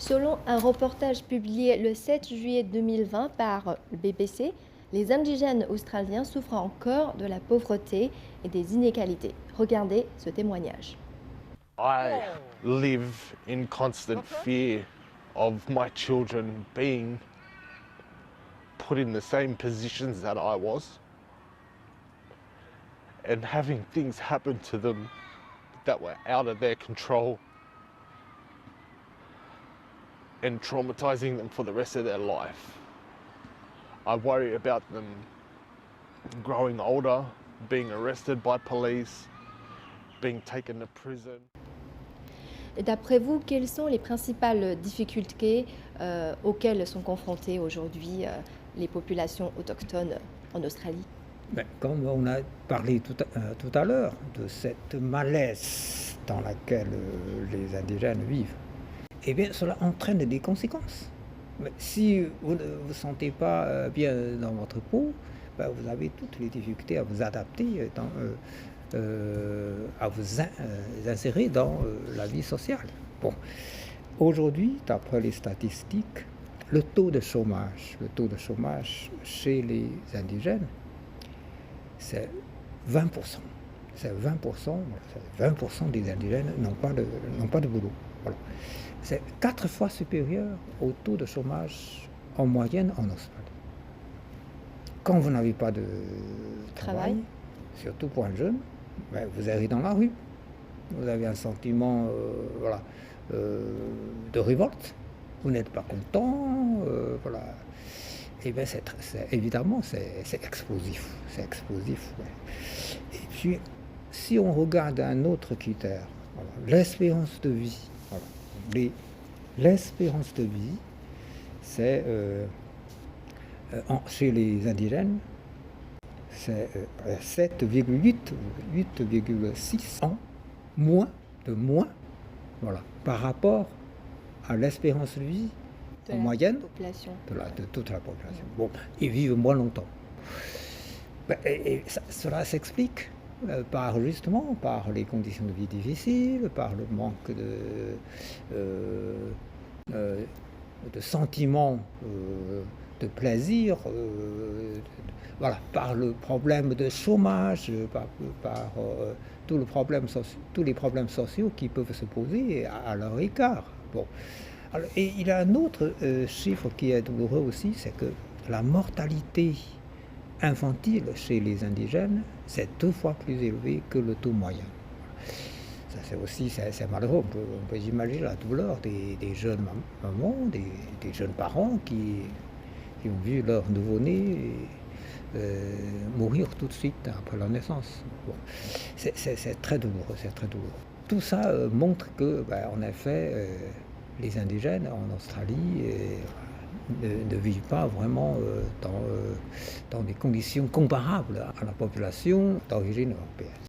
Selon un reportage publié le 7 juillet 2020 par le BBC, les indigènes australiens souffrent encore de la pauvreté et des inégalités. Regardez ce témoignage. I live in constant fear of my children being put in the same positions that I was and having things happen to them that were out of their control and traumatizing them for the rest of their life. I worry about them growing older, being arrested by police, being taken to prison. Et d'après vous, quelles sont les principales difficultés auxquelles sont confrontées aujourd'hui les populations autochtones en Australie? Comme on a parlé tout à l'heure de cette malaise dans laquelle les indigènes vivent, eh bien cela entraîne des conséquences. Mais si vous ne vous sentez pas bien dans votre peau, vous avez toutes les difficultés à vous adapter, à vous insérer dans la vie sociale. Bon. Aujourd'hui, d'après les statistiques, le taux de chômage chez les indigènes, c'est 20%. C'est 20% des indigènes n'ont pas de boulot. Voilà. C'est 4 fois supérieur au taux de chômage en moyenne en Australie. Quand vous n'avez pas de travail, surtout pour un jeune, vous allez dans la rue. Vous avez un sentiment de révolte. Vous n'êtes pas content. Voilà. Et bien, évidemment, c'est explosif. C'est explosif. Ouais. Et puis, si on regarde un autre critère, voilà, l'espérance de vie. Voilà. L'espérance de vie, c'est chez les indigènes, c'est 7,8 ou 8,6 ans moins, voilà, par rapport à l'espérance de vie en moyenne de toute la population. Bon, ils vivent moins longtemps. Cela s'explique justement par les conditions de vie difficiles, par le manque de sentiments de plaisir, voilà, par le problème de chômage, par tous les problèmes sociaux qui peuvent se poser à leur égard. Bon. Alors, et il y a un autre chiffre qui est douloureux aussi, c'est que la mortalité infantile chez les indigènes, c'est 2 fois plus élevé que le taux moyen. Ça, c'est malheureux. On peut imaginer la douleur des jeunes mamans, des jeunes parents qui ont vu leur nouveau-né mourir tout de suite après la naissance. Bon. C'est très douloureux, Tout ça montre que, en effet, les indigènes en Australie ne vivent pas vraiment dans des conditions comparables à la population d'origine européenne.